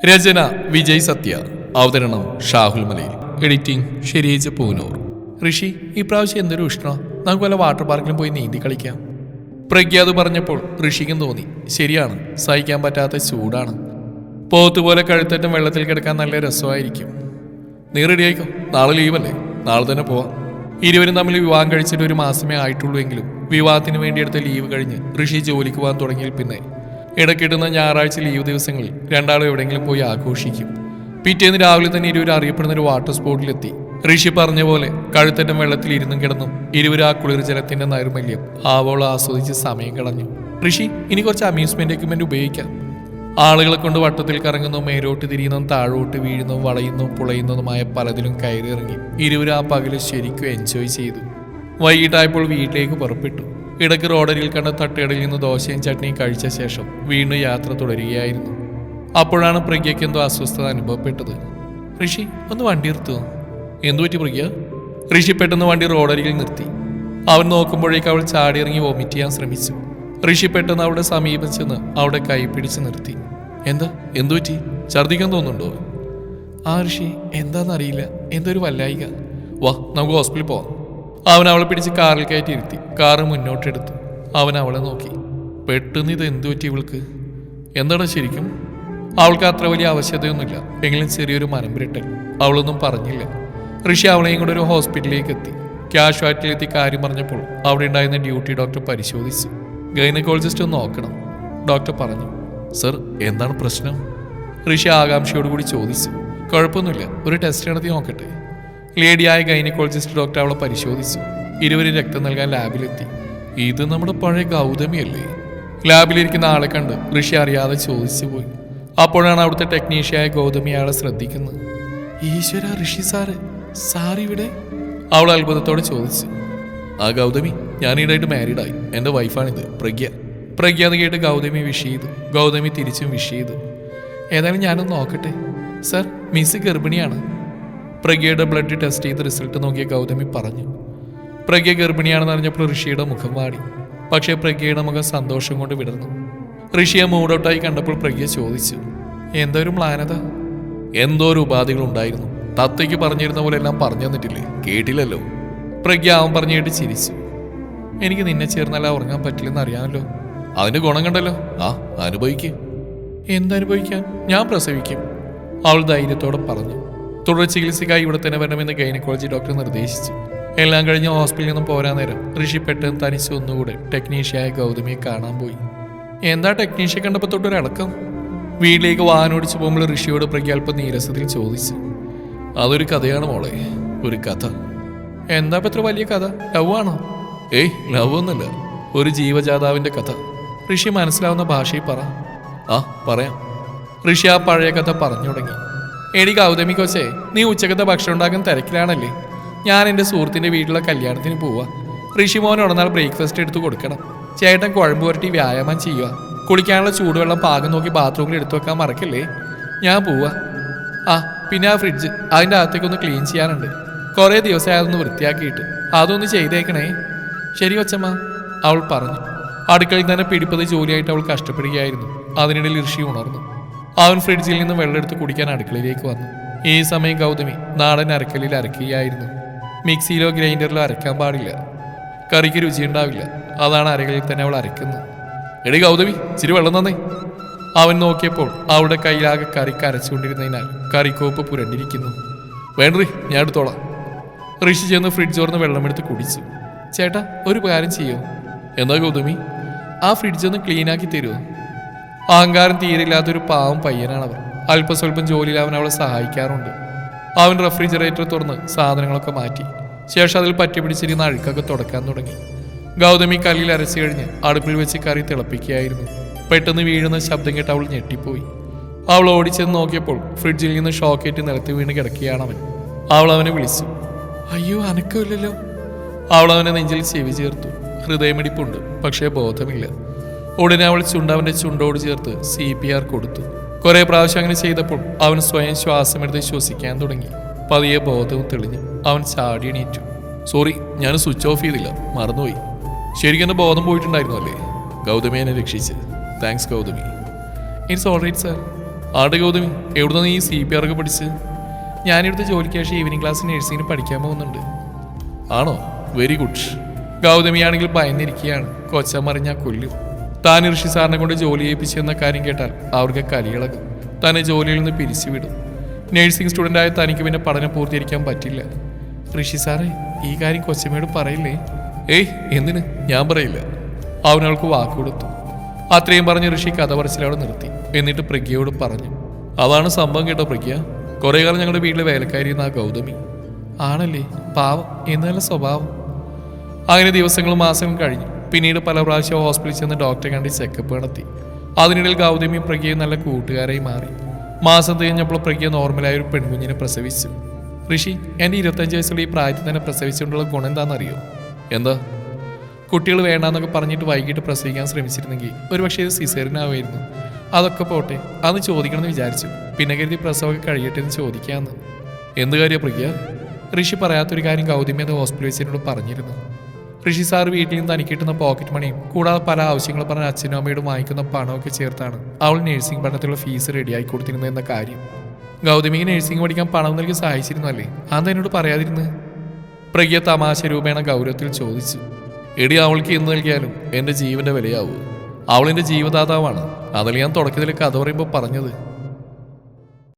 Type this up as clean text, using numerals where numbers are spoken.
രചന വിജയ് സത്യ. അവതരണം ഷാഹുൽ മലയിൽ. എഡിറ്റിംഗ് ഷെരീജ് പൂനൂർ. ഋഷി, ഇപ്രാവശ്യം എന്തൊരു ഉഷ്ണം, നമുക്ക് വല്ല വാട്ടർ പാർക്കിലും പോയി നീന്തി കളിക്കാം. പ്രഗ്യ അത് പറഞ്ഞപ്പോൾ ഋഷിക്കും തോന്നി, ശരിയാണ്, സഹിക്കാൻ പറ്റാത്ത ചൂടാണ്. പോത്തുപോലെ കഴുത്തറ്റം വെള്ളത്തിൽ കിടക്കാൻ നല്ല രസമായിരിക്കും. നീ റെഡിയായിക്കോ, നാളെ ലീവല്ലേ, നാളെ തന്നെ പോവാം. ഇരുവരും തമ്മിൽ വിവാഹം കഴിച്ചിട്ട് ഒരു മാസമേ ആയിട്ടുള്ളൂ എങ്കിലും വിവാഹത്തിന് വേണ്ടിയെടുത്ത ലീവ് കഴിഞ്ഞ് ഋഷി ജോലിക്ക് പോകാൻ തുടങ്ങിയ പിന്നെ ഇടയ്ക്കിടുന്ന ഞായറാഴ്ച ലീവ് ദിവസങ്ങളിൽ രണ്ടാളും എവിടെയെങ്കിലും പോയി ആഘോഷിക്കും. പിറ്റേന്ന് രാവിലെ തന്നെ ഇരുവരും അറിയപ്പെടുന്ന ഒരു വാട്ടർ സ്പോട്ടിലെത്തി. ഋഷി പറഞ്ഞ പോലെ കഴുത്തറ്റം വെള്ളത്തിൽ ഇരുന്നും കിടന്നും ഇരുവരും ആ കുളിർ ജലത്തിന്റെ നൈർമല്യം ആവോളം ആസ്വദിച്ച് സമയം കളഞ്ഞു. ഋഷി, ഇനി കുറച്ച് അമ്യൂസ്മെന്റ് എക്യുപ്മെന്റ് ഉപയോഗിക്കാം. ആളുകളെ കൊണ്ട് വട്ടത്തിൽ കറങ്ങുന്നതും മേലോട്ട് തിരിയുന്നതും താഴോട്ട് വീഴുന്നതും വളയുന്നതും പുളയുന്നതുമായ പലതിലും കയറിയിറങ്ങി ഇരുവരും ആ പകല് ശരിക്കും എൻജോയ് ചെയ്തു. വൈകിട്ടായപ്പോൾ വീട്ടിലേക്ക് പുറപ്പെട്ടു. ഇടയ്ക്ക് റോഡരിയിൽ കണ്ട തട്ടുകടയിൽ നിന്ന് ദോശയും ചട്നിയും കഴിച്ച ശേഷം വീണ്ടും യാത്ര തുടരുകയായിരുന്നു. അപ്പോഴാണ് പ്രഗ്യയ്ക്ക് എന്തോ അസ്വസ്ഥത അനുഭവപ്പെട്ടത്. ഋഷി, ഒന്ന് വണ്ടി നിർത്തുമോ? എന്തുപറ്റി പ്രഗ്യ? ഋഷി പെട്ടെന്ന് വണ്ടി റോഡരികിൽ നിർത്തി. അവൻ നോക്കുമ്പോഴേക്ക് അവൾ ചാടിയിറങ്ങി വോമിറ്റ് ചെയ്യാൻ ശ്രമിച്ചു. ഋഷി പെട്ടെന്ന് അവിടെ സമീപിച്ചെന്ന് അവിടെ കൈ പിടിച്ച് നിർത്തി. എന്തുപറ്റി? ഛർദ്ദിക്കാൻ തോന്നുന്നുണ്ടോ? ആ ഋഷി, എന്താണെന്നറിയില്ല, എന്തൊരു വല്ലായിക. വാ, നമുക്ക് ഹോസ്പിറ്റലിൽ പോവാം. അവൻ അവളെ പിടിച്ച് കാറിൽ കയറ്റി ഇരുത്തി. കാറ് മുന്നോട്ടെടുത്തു. അവൻ അവളെ നോക്കി. പെട്ടെന്ന് ഇത് എന്തുപറ്റി ഇവൾക്ക്? എന്താണ് ശരിക്കും? അവൾക്ക് അത്ര വലിയ ആവശ്യതയൊന്നുമില്ല, എങ്കിലും ചെറിയൊരു മനം പുരട്ടൽ. അവളൊന്നും പറഞ്ഞില്ല. ഋഷി അവളെയും കൂടെ ഒരു ഹോസ്പിറ്റലിലേക്ക് എത്തി. ക്യാഷ്വാലിറ്റിയിലെത്തി കാര്യം പറഞ്ഞപ്പോൾ അവിടെ ഉണ്ടായിരുന്ന ഡ്യൂട്ടി ഡോക്ടർ പരിശോധിച്ചു. ഗൈനക്കോളജിസ്റ്റ് ഒന്ന് നോക്കണം, ഡോക്ടർ പറഞ്ഞു. സർ, എന്താണ് പ്രശ്നം? ഋഷി ആകാംക്ഷയോടുകൂടി ചോദിച്ചു. കുഴപ്പമൊന്നുമില്ല, ഒരു ടെസ്റ്റ് നടത്തി നോക്കട്ടെ. ലേഡിയായ ഗൈനക്കോളജിസ്റ്റ് ഡോക്ടർ അവളെ പരിശോധിച്ചു. ഇരുവരും രക്തം നൽകാൻ ലാബിലെത്തി. ഇത് നമ്മുടെ പഴയ ഗൗതമിയല്ലേ? ലാബിലിരിക്കുന്ന ആളെ കണ്ട് ഋഷി അറിയാതെ ചോദിച്ചു പോയി. അപ്പോഴാണ് അവിടുത്തെ ടെക്നീഷ്യയായ ഗൗതമി അയാളെ ശ്രദ്ധിക്കുന്നത്. ഈശ്വര, ഋഷി സാറ് ഇവിടെ? അവൾ അത്ഭുതത്തോടെ ചോദിച്ചു. ആ ഗൗതമി, ഞാൻ ഈടായിട്ട് മാരീഡായി. എൻ്റെ വൈഫാണിത്, പ്രഗ്യ എന്ന് കേട്ട് ഗൗതമി വിഷ് ചെയ്തു. ഗൗതമി തിരിച്ചും വിഷ് ചെയ്തു. ഏതായാലും ഞാനൊന്ന് നോക്കട്ടെ. സർ, മിസ് ഗർഭിണിയാണ്. പ്രഗ്യയുടെ ബ്ലഡ് ടെസ്റ്റ് ചെയ്ത് റിസൾട്ട് നോക്കിയ ഗൗതമി പറഞ്ഞു. പ്രഗ്യ ഗർഭിണിയാണെന്ന് അറിഞ്ഞപ്പോൾ ഋഷിയുടെ മുഖം വാടി. പക്ഷേ പ്രഗ്യയുടെ മുഖം സന്തോഷം കൊണ്ട് വിടർന്നു. ഋഷിയെ മൂഡൌട്ടായി കണ്ടപ്പോൾ പ്രഗ്യ ചോദിച്ചു, എന്തോ ഒരു മ്ലാനത? എന്തോ ഒരു ഉപാധികൾ ഉണ്ടായിരുന്നു. തത്തയ്ക്ക് പറഞ്ഞിരുന്ന പോലെ എല്ലാം പറഞ്ഞു തന്നിട്ടില്ലേ, കേട്ടില്ലല്ലോ? പ്രഗ്യ അവൻ പറഞ്ഞിട്ട് ചിരിച്ചു. എനിക്ക് നിന്നെ ചേർന്നല്ല ഉറങ്ങാൻ പറ്റില്ലെന്ന് അറിയാമല്ലോ. അതിന് ഗുണം കണ്ടല്ലോ. ആ, അനുഭവിക്കും. എന്തനുഭവിക്കാൻ? ഞാൻ പ്രസവിക്കും, അവൾ ധൈര്യത്തോടെ പറഞ്ഞു. തുടർ ചികിത്സയ്ക്കായി ഇവിടെ തന്നെ വരണമെന്ന് ഗൈനക്കോളജി ഡോക്ടർ നിർദ്ദേശിച്ചു. എല്ലാം കഴിഞ്ഞ് ഹോസ്പിറ്റലിൽ നിന്നും പോരാൻ നേരം ഋഷി പെട്ടെന്ന് തനിച്ച് ഒന്നുകൂടെ ടെക്നീഷ്യയായ ഗൗതമിയെ കാണാൻ പോയി. എന്താ ടെക്നീഷ്യ കണ്ടപ്പോൾ തൊട്ടൊരടക്കം? വീട്ടിലേക്ക് വാഹനം ഓടിച്ചു പോകുമ്പോൾ ഋഷിയോട് പ്രഗ്യ അല്പം നീരസത്തിൽ ചോദിച്ചു. അതൊരു കഥയാണ് മോളെ, ഒരു കഥ. എന്താ ഇപ്പം ഇത്ര വലിയ കഥ? ലവ് ആണോ? ഏയ്, ലവ് ഒന്നുമില്ല, ഒരു ജീവജാതാവിൻ്റെ കഥ. ഋഷി മനസ്സിലാവുന്ന ഭാഷയിൽ പറ. ആ, പറയാം. ഋഷി ആ പഴയ കഥ പറഞ്ഞു തുടങ്ങി. എടി ഗൗതമി കൊച്ചേ, നീ ഉച്ചക്കത്തെ ഭക്ഷണം ഉണ്ടാക്കുന്ന തിരക്കിലാണല്ലേ? ഞാൻ എൻ്റെ സുഹൃത്തിൻ്റെ വീട്ടിലെ കല്യാണത്തിന് പോവാ. ഋഷിമോൻ ഉടനാൾ ബ്രേക്ക്ഫാസ്റ്റ് എടുത്ത് കൊടുക്കണം. ചേട്ടൻ കുഴമ്പ് പുരട്ടി വ്യായാമം ചെയ്യുക. കുളിക്കാനുള്ള ചൂടുവെള്ളം പാകം നോക്കി ബാത്റൂമിൽ എടുത്തു വെക്കാൻ മറക്കല്ലേ. ഞാൻ പോവാ. ആ, പിന്നെ ആ ഫ്രിഡ്ജ് അതിൻ്റെ അകത്തേക്കൊന്ന് ക്ലീൻ ചെയ്യാനുണ്ട്. കുറേ ദിവസമായി അതൊന്ന് വൃത്തിയാക്കിയിട്ട് അതൊന്ന് ചെയ്തേക്കണേ. ശരി കൊച്ചമ്മ, അവൾ പറഞ്ഞു. അടുക്കളയിൽ തന്നെ പിടിപ്പത് ജോലിയായിട്ട് അവൾ കഷ്ടപ്പെടുകയായിരുന്നു. അതിനിടയിൽ ഋഷി ഉണർന്നു. അവൻ ഫ്രിഡ്ജിൽ നിന്ന് വെള്ളം എടുത്ത് കുടിക്കാൻ അടുക്കളയിലേക്ക് വന്നു. ഈ സമയം ഗൗതമി നാടൻ അരക്കല്ലിൽ അരക്കുകയായിരുന്നു. മിക്സിയിലോ ഗ്രൈൻഡറിലോ അരയ്ക്കാൻ പാടില്ല, കറിക്ക് രുചിയുണ്ടാവില്ല. അതാണ് അരകളിൽ തന്നെ അവൾ അരക്കുന്നത്. എടി ഗൗതമി, ഇച്ചിരി വെള്ളം തന്നേ. അവൻ നോക്കിയപ്പോൾ അവളുടെ കയ്യിലാകെ കറിക്ക് അരച്ചുകൊണ്ടിരുന്നതിനാൽ കറിക്കോപ്പ് പുരണ്ടിരിക്കുന്നു. വേണ്ടേ, ഞാൻ എടുത്തോളാം. ഋഷി ചെന്ന് ഫ്രിഡ്ജ് തുറന്ന് വെള്ളമെടുത്ത് കുടിച്ചു. ചേട്ടാ, ഒരു കാര്യം ചെയ്യോ? എന്താ ഗൗതമി? ആ ഫ്രിഡ്ജ് ഒന്ന് ക്ലീനാക്കി തരുമോ? അഹങ്കാരം തീരില്ലാത്തൊരു പാവം പയ്യനാണവർ. അല്പസ്വല്പം ജോലിയിൽ അവൻ അവളെ സഹായിക്കാറുണ്ട്. അവൻ റെഫ്രിജറേറ്റർ തുറന്ന് സാധനങ്ങളൊക്കെ മാറ്റി ശേഷം അതിൽ പറ്റി പിടിച്ചിരുന്ന അഴുക്കൊക്കെ തുടക്കാൻ തുടങ്ങി. ഗൗതമി കല്ലിൽ അരച്ചു കഴിഞ്ഞ് അടുപ്പിൽ വെച്ച് കറി തിളപ്പിക്കുകയായിരുന്നു. പെട്ടെന്ന് വീഴുന്ന ശബ്ദം കേട്ട് അവൾ ഞെട്ടിപ്പോയി. അവൾ ഓടിച്ചെന്ന് നോക്കിയപ്പോൾ ഫ്രിഡ്ജിൽ നിന്ന് ഷോക്കേറ്റ് നിലത്ത് വീണ് കിടക്കുകയാണ് അവൻ. അവൾ അവനെ വിളിച്ചു. അയ്യോ, അനക്കമില്ലല്ലോ. അവൾ അവനെ നെഞ്ചിൽ ചെവി ചേർത്തു. ഹൃദയമിടിപ്പുണ്ട്, പക്ഷേ ബോധമില്ല. ഉടനെ അവൾ ചുണ്ടവൻ്റെ ചുണ്ടോട് ചേർത്ത് CPR കൊടുത്തു. കുറെ പ്രാവശ്യം അങ്ങനെ ചെയ്തപ്പോൾ അവൻ സ്വയം ശ്വാസമെടുത്ത് ശ്വസിക്കാൻ തുടങ്ങി. പതിയെ ബോധവും തെളിഞ്ഞു. അവൻ ചാടി എണീറ്റു. സോറി, ഞാൻ സ്വിച്ച് ഓഫ് ചെയ്തില്ല, മറന്നുപോയി. ശരിക്കും എൻ്റെ ബോധം പോയിട്ടുണ്ടായിരുന്നു അല്ലേ? ഗൗതമി എന്നെ രക്ഷിച്ച്. Thanks Gautami. It's all right sir. ആടെ ഗൗതമി, എവിടുന്ന് നീ CPR ഒക്കെ പഠിച്ച്? ഞാനിവിടുത്തെ ജോലിക്ക് ശേഷം ഈവനിങ് ക്ലാസ് നഴ്സിങ്ങിന് പഠിക്കാൻ പോകുന്നുണ്ട്. ആണോ? Very good. ഗൗതമിയാണെങ്കിൽ ഭയന്നിരിക്കുകയാണ്. കൊച്ചമ്മറിഞ്ഞാൽ കൊല്ലും. താൻ ഋഷി സാറിനെ കൊണ്ട് ജോലി ചെയ്യിപ്പിച്ചു എന്ന കാര്യം കേട്ടാൽ അവർക്ക് കലിയിളകും. തന്നെ ജോലിയിൽ നിന്ന് പിരിച്ചുവിടും. നഴ്സിംഗ് സ്റ്റുഡൻ്റായ തനിക്ക് പിന്നെ പഠനം പൂർത്തീകരിക്കാൻ പറ്റില്ല. ഋഷി സാറേ, ഈ കാര്യം കൊച്ചമ്മയോട് പറയില്ലേ? ഏയ്, എന്തിന്? ഞാൻ പറയില്ല. അവനവൾക്ക് വാക്കുകൊടുത്തു. അത്രയും പറഞ്ഞ് ഋഷി കഥ പറച്ചിലവിടെ നിർത്തി. എന്നിട്ട് പ്രഗ്യയോട് പറഞ്ഞു, അതാണ് സംഭവം കേട്ടോ പ്രഗ്യ. കുറേ കാലം ഞങ്ങളുടെ വീട്ടിലെ വേലക്കാരിയെന്ന ആ ഗൗതമി. ആണല്ലേ? പാവം, എന്ന് നല്ല സ്വഭാവം. അങ്ങനെ ദിവസങ്ങളും മാസങ്ങളും കഴിഞ്ഞു. പിന്നീട് പല പ്രാവശ്യം ഹോസ്പിറ്റലിൽ ചെന്ന് ഡോക്ടറെ കണ്ട് ചെക്കപ്പ് നടത്തി. അതിനിടയിൽ ഗൗതമിയും പ്രഗ്യയും നല്ല കൂട്ടുകാരായി മാറി. മാസം തികഞ്ഞപ്പോൾ പ്രഗ്യ നോർമലായ ഒരു പെൺകുഞ്ഞിനെ പ്രസവിച്ചു. ഋഷി, എൻ്റെ 25 വയസ്സുള്ള ഈ പ്രായത്തിൽ തന്നെ പ്രസവിച്ചുകൊണ്ടുള്ള ഗുണം എന്താണെന്നറിയോ? എന്താ? കുട്ടികൾ വേണ്ടാന്നൊക്കെ പറഞ്ഞിട്ട് വൈകിട്ട് പ്രസവിക്കാൻ ശ്രമിച്ചിരുന്നെങ്കിൽ ഒരുപക്ഷെ ഇത് സിസേറിനാവുമായിരുന്നു. അതൊക്കെ പോട്ടെ, അത് ചോദിക്കണമെന്ന് വിചാരിച്ചു. പിന്നെ കരുതി പ്രസവമൊക്കെ കഴിയട്ടെ എന്ന് ചോദിക്കാമെന്ന്. എന്ത് കാര്യമാണ് പ്രഗ്യ? ഋഷി പറയാത്തൊരു കാര്യം ഗൗതമി എന്ന് ഹോസ്പിറ്റൽ വെച്ചിനോട് പറഞ്ഞിരുന്നു. ഋഷി സാർ വീട്ടിൽ നിന്ന് തനിക്ക് കിട്ടുന്ന പോക്കറ്റ് മണിയും കൂടാതെ പല ആവശ്യങ്ങൾ പറഞ്ഞ അച്ഛനും അമ്മയോടും വാങ്ങിക്കുന്ന പണമൊക്കെ ചേർത്താണ് അവൾ നഴ്സിംഗ് പഠനത്തിലുള്ള ഫീസ് റെഡിയായി കൊടുത്തിരുന്നത് എന്ന കാര്യം. ഗൗതമിക്ക് നഴ്സിംഗ് പഠിക്കാൻ പണം നൽകി സഹായിച്ചിരുന്നു അല്ലേ? അത് എന്നോട് പറയാതിരുന്നു? പ്രഗ്യ തമാശ രൂപേണ ഗൗരവത്തിൽ ചോദിച്ചു. എടി, അവൾക്ക് എന്ത് നൽകിയാലും എൻ്റെ ജീവന്റെ വിലയാവൂ. അവളെൻ്റെ ജീവദാതാവാണ്. അതല്ല ഞാൻ തുടക്കത്തിൽ കഥ പറയുമ്പോൾ പറഞ്ഞത്.